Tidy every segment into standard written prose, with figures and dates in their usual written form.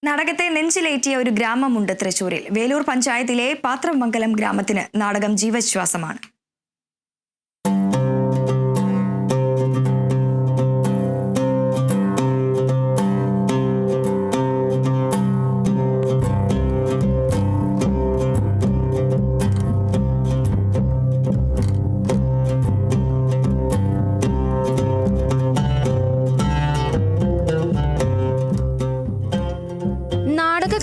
നാടകത്തെ നെഞ്ചിലേറ്റിയ ഒരു ഗ്രാമമുണ്ട് തൃശൂരിൽ. വേലൂർ പഞ്ചായത്തിലെ പാത്രമംഗലം ഗ്രാമത്തിന് നാടകം ജീവശ്വാസമാണ്.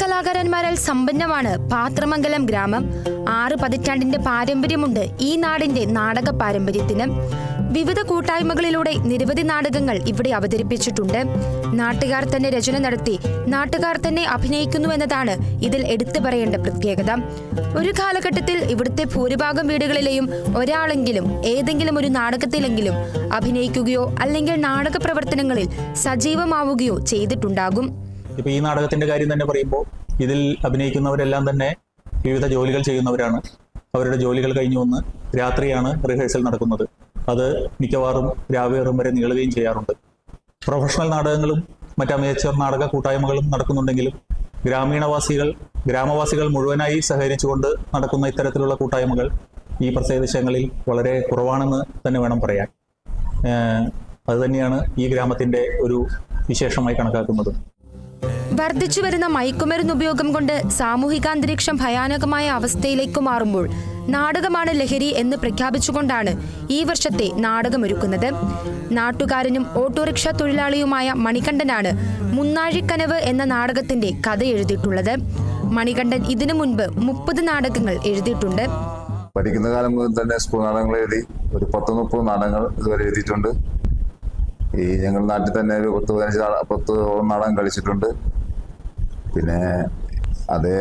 കലാകാരന്മാരാൽ സമ്പന്നമാണ് പാത്രമംഗലം ഗ്രാമം. 6 പതിറ്റാണ്ടിന്റെ പാരമ്പര്യമുണ്ട് ഈ നാടിന്റെ നാടക പാരമ്പര്യത്തിന്. വിവിധ കൂട്ടായ്മകളിലൂടെ നിരവധി നാടകങ്ങൾ ഇവിടെ അവതരിപ്പിച്ചിട്ടുണ്ട്. നാട്ടുകാർ തന്നെ രചന നടത്തി നാട്ടുകാർ തന്നെ അഭിനയിക്കുന്നു എന്നതാണ് ഇതിൽ എടുത്തു പറയേണ്ട പ്രത്യേകത. ഒരു കാലഘട്ടത്തിൽ ഇവിടുത്തെ ഭൂരിഭാഗം വീടുകളിലെയും ഒരാളെങ്കിലും ഏതെങ്കിലും ഒരു നാടകത്തിലെങ്കിലും അഭിനയിക്കുകയോ അല്ലെങ്കിൽ നാടക പ്രവർത്തനങ്ങളിൽ സജീവമാവുകയോ ചെയ്തിട്ടുണ്ടാകും. ഇപ്പൊ ഈ നാടകത്തിന്റെ കാര്യം തന്നെ പറയുമ്പോൾ ഇതിൽ അഭിനയിക്കുന്നവരെല്ലാം തന്നെ വിവിധ ജോലികൾ ചെയ്യുന്നവരാണ്. അവരുടെ ജോലികൾ കഴിഞ്ഞു വന്ന് രാത്രിയാണ് റിഹേഴ്സൽ നടക്കുന്നത്. അത് മിക്കവാറും രാവേറും വരെ നീളുകയും ചെയ്യാറുണ്ട്. പ്രൊഫഷണൽ നാടകങ്ങളും മറ്റ് അമേച്ചർ നാടക കൂട്ടായ്മകളും നടക്കുന്നുണ്ടെങ്കിലും ഗ്രാമവാസികൾ മുഴുവനായി സഹകരിച്ചുകൊണ്ട് നടക്കുന്ന ഇത്തരത്തിലുള്ള കൂട്ടായ്മകൾ ഈ പ്രദേശങ്ങളിൽ വളരെ കുറവാണെന്ന് തന്നെ വേണം പറയാൻ. അതുതന്നെയാണ് ഈ ഗ്രാമത്തിന്റെ ഒരു വിശേഷമായി കണക്കാക്കുന്നത്. വർദ്ധിച്ചു വരുന്ന മയക്കുമരുന്ന് ഉപയോഗം കൊണ്ട് സാമൂഹികാന്തരീക്ഷം ഭയാനകമായ അവസ്ഥയിലേക്ക് മാറുമ്പോൾ നാടകമാണ് ലഹരി എന്ന് പ്രഖ്യാപിച്ചുകൊണ്ടാണ് ഈ വർഷത്തെ നാടകമൊരുക്കുന്നത്. നാട്ടുകാരനും ഓട്ടോറിക്ഷ തൊഴിലാളിയുമായ മണികണ്ഠനാണ് മുന്നാഴിക്കനവ് എന്ന നാടകത്തിന്റെ കഥ എഴുതിയിട്ടുള്ളത്. മണികണ്ഠൻ ഇതിനു മുൻപ് 30 നാടകങ്ങൾ എഴുതിയിട്ടുണ്ട്. പഠിക്കുന്ന കാലം മുതൽ തന്നെ സ്കൂൾ നാടകങ്ങൾ എഴുതി ഒരു 10-30 നാടകങ്ങൾ ഇതുവരെ എഴുതിയിട്ടുണ്ട്. ഈ ഞങ്ങളുടെ നാട്ടിൽ തന്നെ ഒരു 10-15 നാടകം കളിച്ചിട്ടുണ്ട്. പിന്നെ അതേ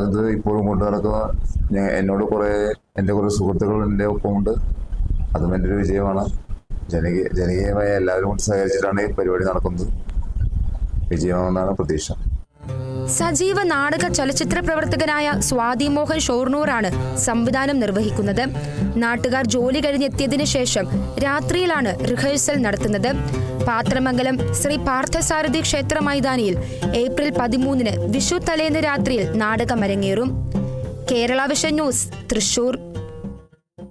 ഇത് ഇപ്പോഴും കൊണ്ടു നടക്കുന്ന എന്നോട് എൻ്റെ കുറേ സുഹൃത്തുക്കൾ എൻ്റെ ഒപ്പമുണ്ട്. അതും എൻ്റെ ഒരു വിജയമാണ്. ജനകീയമായ എല്ലാവരും കൊണ്ട് സഹകരിച്ചിട്ടാണ് ഈ പരിപാടി നടക്കുന്നത്. വിജയമാണെന്നാണ് പ്രതീക്ഷ. സജീവ നാടക ചലച്ചിത്ര പ്രവർത്തകനായ സ്വാതി മോഹൻ ഷോർണൂറാണ് സംവിധാനം നിർവഹിക്കുന്നത്. നാട്ടുകാർ ജോലി കഴിഞ്ഞെത്തിയതിനു ശേഷം രാത്രിയിലാണ് റിഹേഴ്സൽ നടത്തുന്നത്. പാത്രമംഗലം ശ്രീ പാർത്ഥസാരഥി ക്ഷേത്ര മൈതാനിയിൽ ഏപ്രിൽ 13-ന് വിഷു തലേന്ന് രാത്രിയിൽ നാടകം അരങ്ങേറും. Kerala vision news, Thrissur.